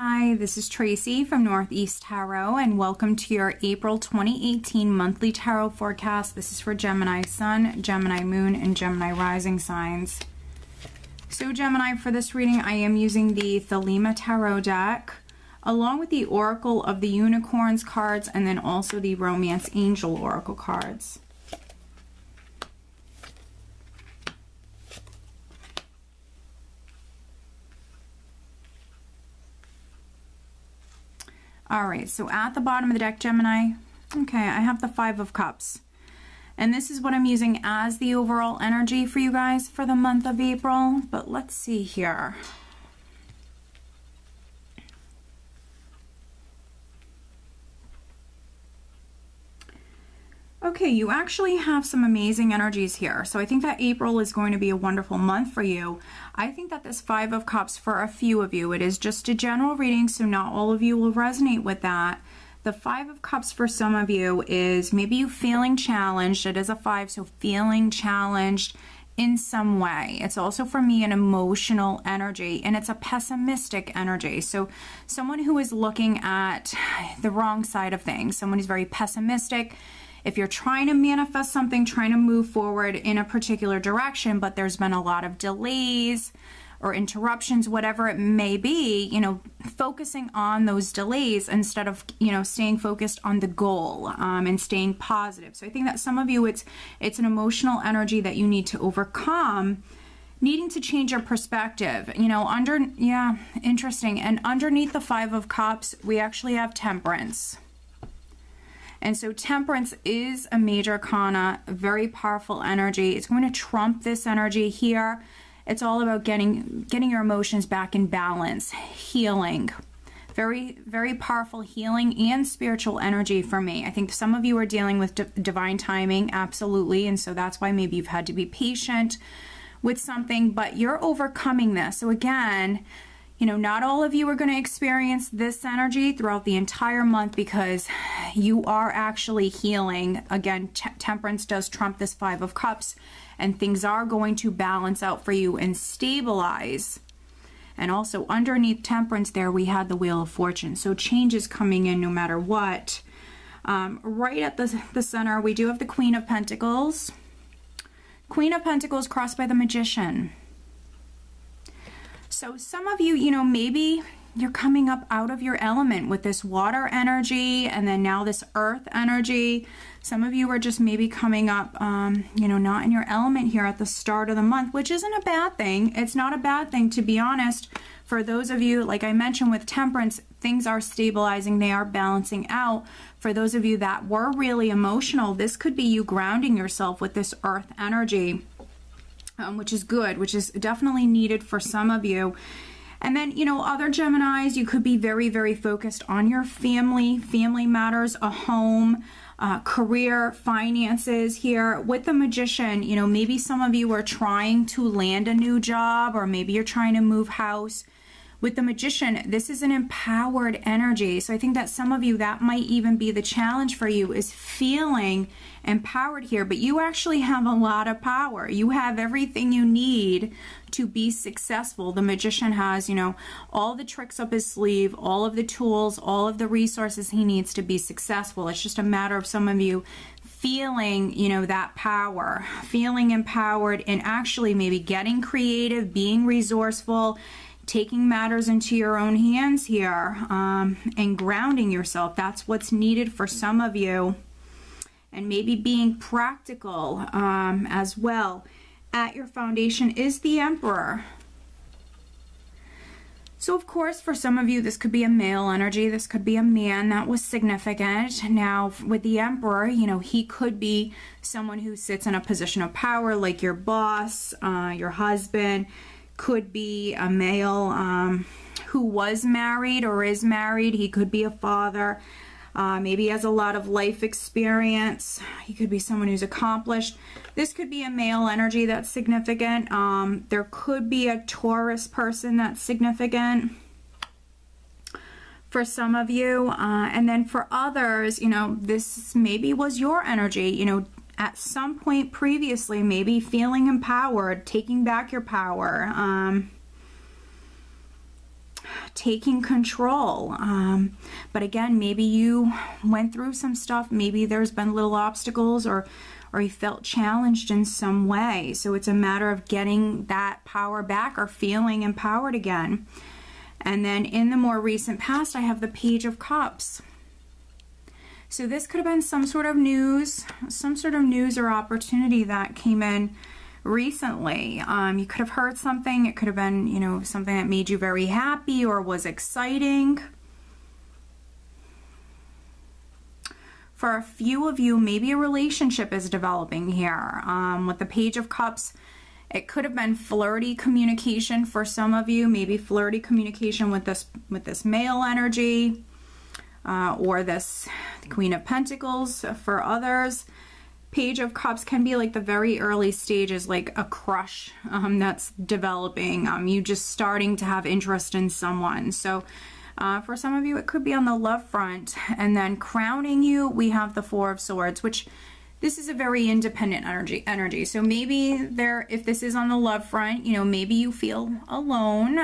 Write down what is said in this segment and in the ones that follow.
Hi, this is Tracy from Northeast Tarot, and welcome to your April 2018 monthly tarot forecast. This is for Gemini Sun, Gemini Moon, and Gemini Rising signs. So Gemini, for this reading, I am using the Thelema Tarot deck, along with the Oracle of the Unicorns cards, and then also the Romance Angel Oracle cards. All right, so at the bottom of the deck, Gemini, okay, I have the Five of Cups. And this is what I'm using as the overall energy for you guys for the month of April. But let's see here. Okay, you actually have some amazing energies here. So I think that April is going to be a wonderful month for you. I think that this Five of Cups, for a few of you, it is just a general reading, so not all of you will resonate with that. The Five of Cups for some of you is maybe you feeling challenged. It is a 5, so feeling challenged in some way. It's also for me an emotional energy, and it's a pessimistic energy. So someone who is looking at the wrong side of things, someone who's very pessimistic. If you're trying to manifest something, trying to move forward in a particular direction, but there's been a lot of delays or interruptions, whatever it may be, you know, focusing on those delays instead of, you know, staying focused on the goal and staying positive. So I think that some of you, it's an emotional energy that you need to overcome, needing to change your perspective, you know, interesting. And underneath the Five of Cups, we actually have Temperance. And so Temperance is a major arcana, a very powerful energy. It's going to trump this energy here. It's all about getting your emotions back in balance, healing. Very, very powerful healing and spiritual energy for me. I think some of you are dealing with divine timing, absolutely. And so that's why maybe you've had to be patient with something, but you're overcoming this. So again, you know, not all of you are going to experience this energy throughout the entire month because you are actually healing. Again, Temperance does trump this Five of Cups, and things are going to balance out for you and stabilize. And also underneath Temperance there, we had the Wheel of Fortune. So change is coming in no matter what. Right at the center, we do have the Queen of Pentacles. Queen of Pentacles crossed by the Magician. So some of you, you know, maybe you're coming up out of your element with this water energy and then now this earth energy. Some of you are just maybe coming up, you know, not in your element here at the start of the month, which isn't a bad thing. It's not a bad thing, to be honest. For those of you, like I mentioned with Temperance, things are stabilizing, they are balancing out. For those of you that were really emotional, this could be you grounding yourself with this earth energy. Which is good, which is definitely needed for some of you. And then, you know, other Geminis, you could be very, very focused on your family matters, a home, career, finances here. With the Magician, you know, maybe some of you are trying to land a new job, or maybe you're trying to move house. With the Magician, this is an empowered energy. So I think that some of you, that might even be the challenge for you, is feeling empowered here. But you actually have a lot of power. You have everything you need to be successful. The Magician has, you know, all the tricks up his sleeve, all of the tools, all of the resources he needs to be successful. It's just a matter of some of you feeling, you know, that power, feeling empowered, and actually maybe getting creative, being resourceful, taking matters into your own hands here, and grounding yourself. That's what's needed for some of you. And maybe being practical as well. At your foundation is the Emperor. So of course, for some of you, this could be a male energy. This could be a man. That was significant. Now, with the Emperor, you know, he could be someone who sits in a position of power, like your boss, your husband. Could be a male who was married or is married. He could be a father. Maybe has a lot of life experience. He could be someone who's accomplished. This could be a male energy that's significant. There could be a Taurus person that's significant for some of you. And then for others, you know, this maybe was your energy, you know, at some point previously, maybe feeling empowered, taking back your power. taking control. But again, maybe you went through some stuff. Maybe there's been little obstacles, or you felt challenged in some way. So it's a matter of getting that power back or feeling empowered again. And then in the more recent past, I have the Page of Cups. So this could have been some sort of news or opportunity that came in recently. You could have heard something. It could have been, you know, something that made you very happy or was exciting. For a few of you, maybe a relationship is developing here. With the Page of Cups, it could have been flirty communication for some of you. Maybe flirty communication with this male energy, or this Queen of Pentacles for others. Page of Cups can be like the very early stages, like a crush that's developing. You just starting to have interest in someone. So for some of you, it could be on the love front. And then crowning you, we have the Four of Swords, which this is a very independent energy. So maybe if this is on the love front, you know, maybe you feel alone.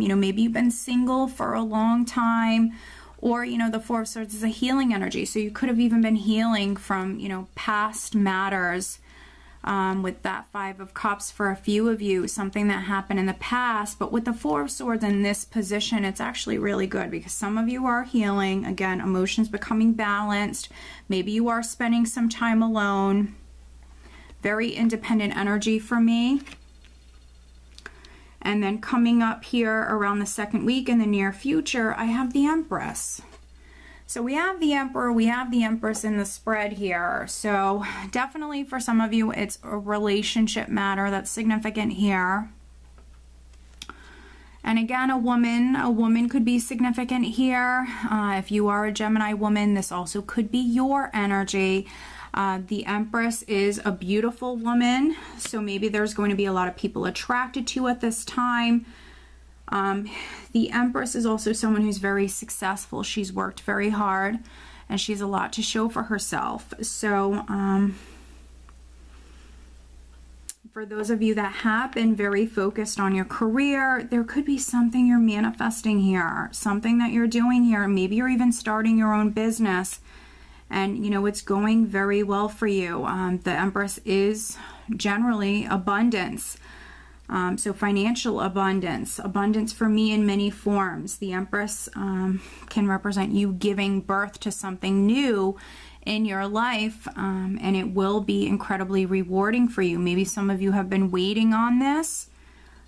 You know, maybe you've been single for a long time. Or, you know, the Four of Swords is a healing energy. So you could have even been healing from, you know, past matters with that Five of Cups for a few of you, something that happened in the past. But with the Four of Swords in this position, it's actually really good because some of you are healing. Again, emotions becoming balanced. Maybe you are spending some time alone. Very independent energy for me. And then coming up here around the second week in the near future, I have the Empress. So we have the Emperor, we have the Empress in the spread here. So definitely for some of you, it's a relationship matter that's significant here. And again, a woman could be significant here. If you are a Gemini woman, this also could be your energy. The Empress is a beautiful woman, so maybe there's going to be a lot of people attracted to at this time. The Empress is also someone who's very successful. She's worked very hard, and she has a lot to show for herself. So for those of you that have been very focused on your career, there could be something you're manifesting here, something that you're doing here. Maybe you're even starting your own business. And, you know, it's going very well for you. The Empress is generally abundance. So financial abundance. Abundance for me in many forms. The Empress can represent you giving birth to something new in your life. And it will be incredibly rewarding for you. Maybe some of you have been waiting on this.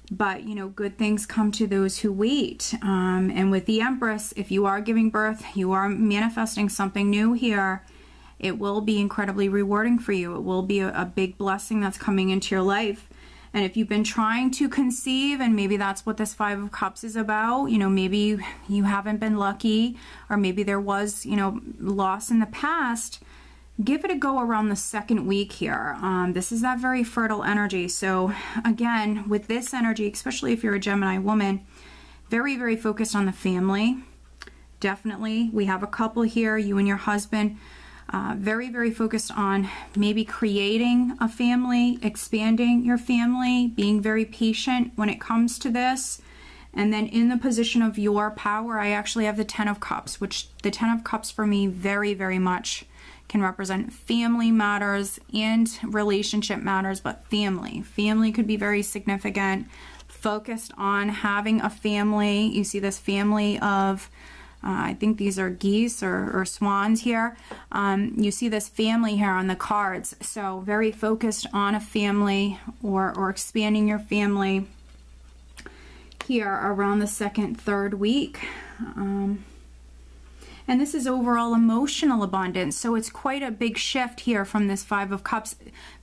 But, you know, good things come to those who wait. And with the Empress, if you are giving birth, you are manifesting something new here, it will be incredibly rewarding for you. It will be a big blessing that's coming into your life. And if you've been trying to conceive, and maybe that's what this Five of Cups is about, you know, maybe you haven't been lucky, or maybe there was, you know, loss in the past, give it a go around the second week here. This is that very fertile energy. So again, with this energy, especially if you're a Gemini woman, very, very focused on the family. Definitely. We have a couple here, you and your husband, very, very focused on maybe creating a family, expanding your family, being very patient when it comes to this. And then in the position of your power, I actually have the Ten of Cups, which the Ten of Cups for me very, very much can represent family matters and relationship matters, but family. Family could be very significant, focused on having a family. You see this family of, I think these are geese or swans here. You see this family here on the cards. So very focused on a family or expanding your family here around the second, third week. And this is overall emotional abundance. So it's quite a big shift here from this Five of Cups.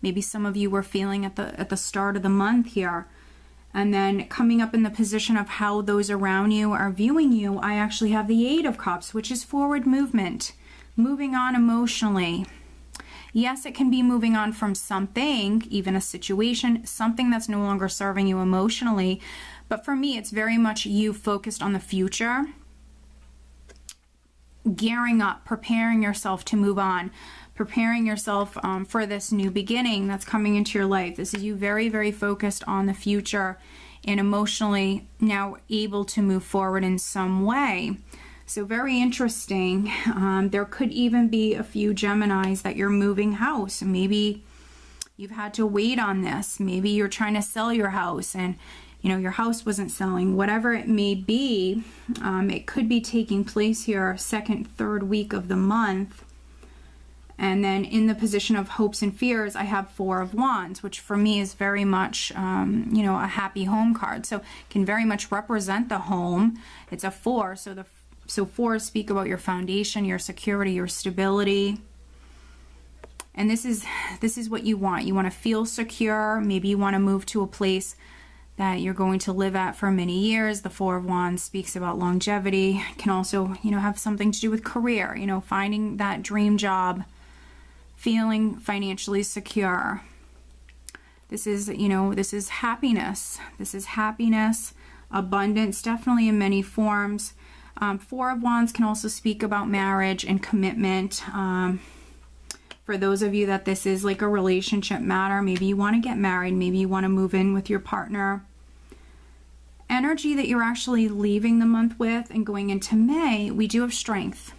Maybe some of you were feeling at the start of the month here. And then coming up in the position of how those around you are viewing you, I actually have the Eight of Cups, which is forward movement, moving on emotionally. Yes, it can be moving on from something, even a situation, something that's no longer serving you emotionally. But for me, it's very much you focused on the future, gearing up, preparing yourself to move on, preparing yourself for this new beginning that's coming into your life. This is you very, very focused on the future and emotionally now able to move forward in some way. So very interesting. There could even be a few Geminis that you're moving house. Maybe you've had to wait on this. Maybe you're trying to sell your house and your house wasn't selling. Whatever it may be, it could be taking place here second, third week of the month. And then in the position of hopes and fears, I have Four of Wands, which for me is very much, a happy home card. So can very much represent the home. It's a 4, so 4s speak about your foundation, your security, your stability. And this is what you want. You want to feel secure. Maybe you want to move to a place that you're going to live at for many years. The Four of Wands speaks about longevity. It can also, have something to do with career, finding that dream job, feeling financially secure. This is, this is happiness. This is happiness, abundance, definitely in many forms. Four of Wands can also speak about marriage and commitment. For those of you that this is like a relationship matter, maybe you want to get married, maybe you want to move in with your partner. Energy that you're actually leaving the month with and going into May, we do have strength.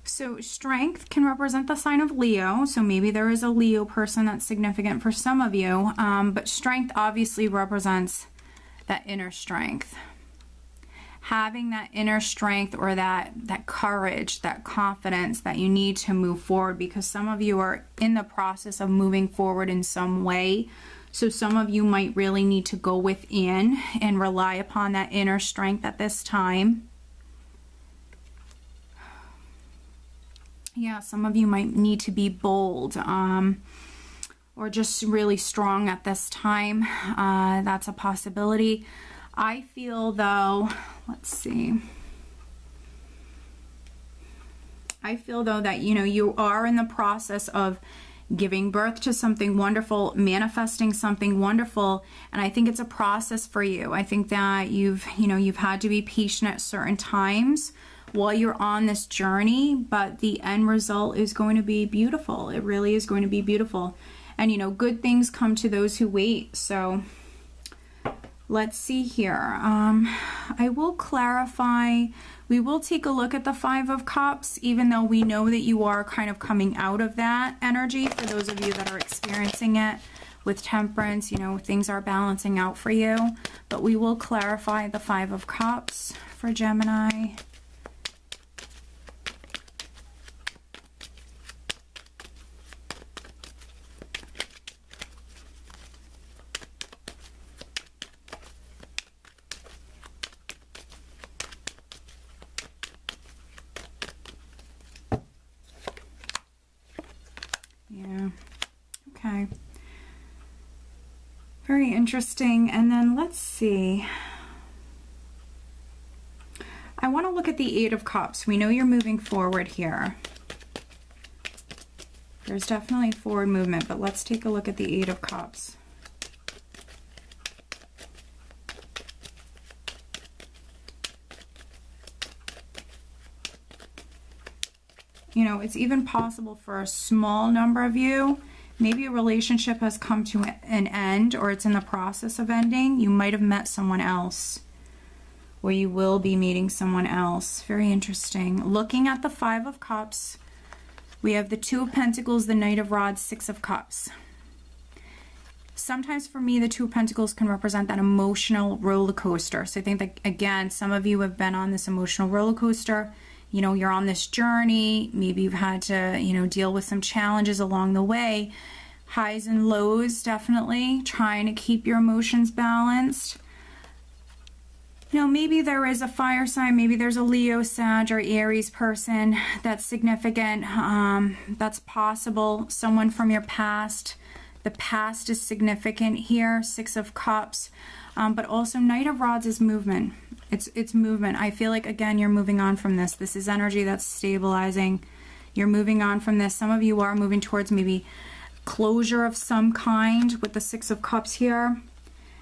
So strength can represent the sign of Leo. So maybe there is a Leo person that's significant for some of you. But strength obviously represents that inner strength. Having that inner strength or that courage, that confidence that you need to move forward, because some of you are in the process of moving forward in some way. So some of you might really need to go within and rely upon that inner strength at this time. Yeah, some of you might need to be bold or just really strong at this time. That's a possibility. I feel though, let's see. I feel though that, you are in the process of giving birth to something wonderful, manifesting something wonderful. And I think it's a process for you. I think that you've had to be patient at certain times while you're on this journey, but the end result is going to be beautiful. It really is going to be beautiful. And, good things come to those who wait. So let's see here. I will clarify. We will take a look at the Five of Cups, even though we know that you are kind of coming out of that energy. For those of you that are experiencing it with Temperance, things are balancing out for you. But we will clarify the Five of Cups for Gemini. Okay. Very interesting. And then let's see. I want to look at the Eight of Cups. We know you're moving forward here. There's definitely forward movement, but let's take a look at the Eight of Cups. It's even possible for a small number of you. Maybe a relationship has come to an end or it's in the process of ending. You might have met someone else, or you will be meeting someone else. Very interesting. Looking at the Five of Cups, we have the Two of Pentacles, the Knight of Rods, Six of Cups. Sometimes for me, the Two of Pentacles can represent that emotional roller coaster. So I think that, again, some of you have been on this emotional roller coaster. You're on this journey. Maybe you've had to, deal with some challenges along the way. Highs and lows, definitely. Trying to keep your emotions balanced. Maybe there is a fire sign. Maybe there's a Leo, Sag, or Aries person that's significant. That's possible. Someone from your past. The past is significant here. Six of Cups. But also Knight of Rods is movement. It's movement. I feel like, again, you're moving on from this. This is energy that's stabilizing. You're moving on from this. Some of you are moving towards maybe closure of some kind with the Six of Cups here.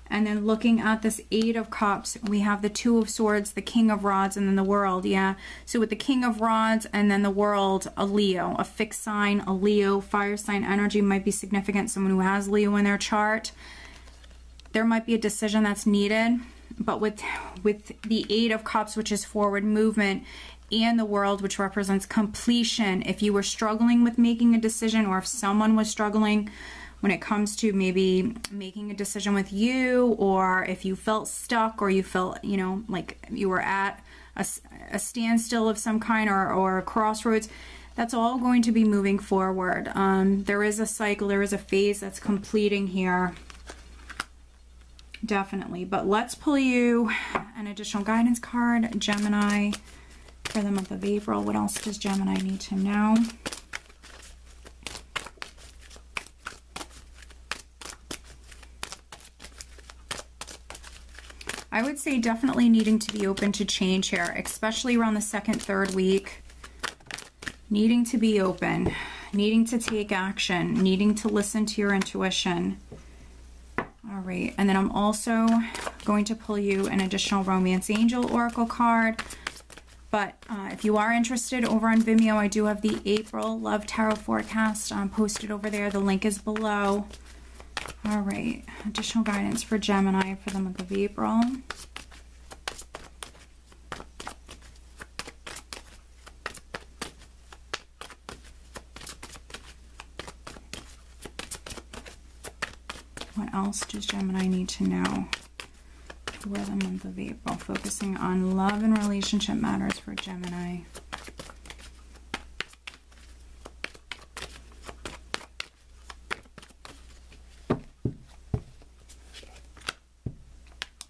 And then looking at this Eight of Cups, we have the Two of Swords, the King of Rods, and then the World. Yeah. So with the King of Rods and then the World, a Leo, a fixed sign, a Leo, fire sign energy might be significant. Someone who has Leo in their chart. there might be a decision that's needed, but with the Eight of Cups, which is forward movement, and the World, which represents completion, if you were struggling with making a decision, or if someone was struggling when it comes to maybe making a decision with you, or if you felt stuck, or you felt, you know, like you were at a standstill of some kind, or a crossroads, that's all going to be moving forward. There is a cycle, there is a phase that's completing here. Definitely. But let's pull you an additional guidance card, Gemini, for the month of April. What else does Gemini need to know? I would say definitely needing to be open to change here, especially around the second, third week. Needing to be open, needing to take action, needing to listen to your intuition. All right, and then I'm also going to pull you an additional Romance Angel Oracle card. But if you are interested, over on Vimeo, I do have the April Love Tarot Forecast posted over there. The link is below. All right, additional guidance for Gemini for the month of April. What else does Gemini need to know for the month of April? Focusing on love and relationship matters for Gemini.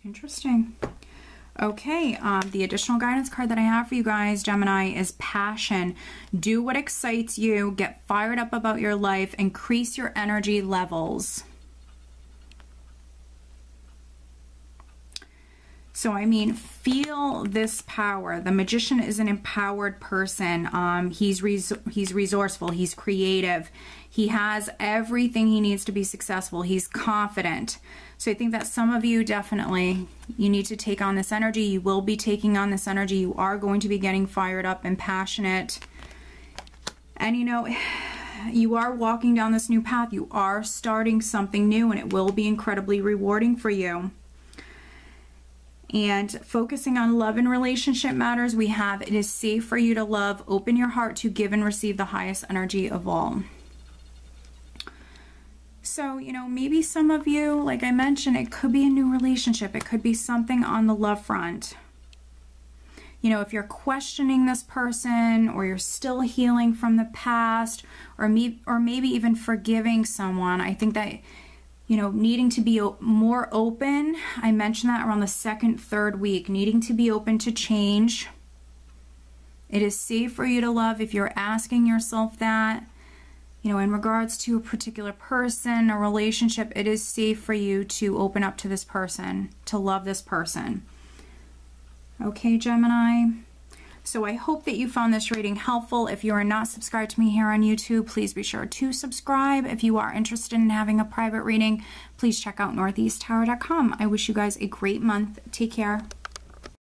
Interesting. Okay, the additional guidance card that I have for you guys, Gemini, is passion. Do what excites you. Get fired up about your life. Increase your energy levels. So, I mean, feel this power. The Magician is an empowered person. He's resourceful. He's creative. He has everything he needs to be successful. He's confident. So I think that some of you definitely, you need to take on this energy. You will be taking on this energy. You are going to be getting fired up and passionate. And, you know, you are walking down this new path. You are starting something new, and it will be incredibly rewarding for you. And focusing on love and relationship matters, we have, it is safe for you to love. Open your heart to give and receive the highest energy of all. So, you know, maybe some of you, like I mentioned, it could be a new relationship. It could be something on the love front. You know, if you're questioning this person, or you're still healing from the past, or maybe even forgiving someone, I think that, you know, needing to be more open. I mentioned that around the second, third week, needing to be open to change. It is safe for you to love if you're asking yourself that. You know, in regards to a particular person, a relationship, it is safe for you to open up to this person, to love this person. Okay, Gemini? So I hope that you found this reading helpful. If you are not subscribed to me here on YouTube, please be sure to subscribe. If you are interested in having a private reading, please check out northeasttarot.com. I wish you guys a great month. Take care.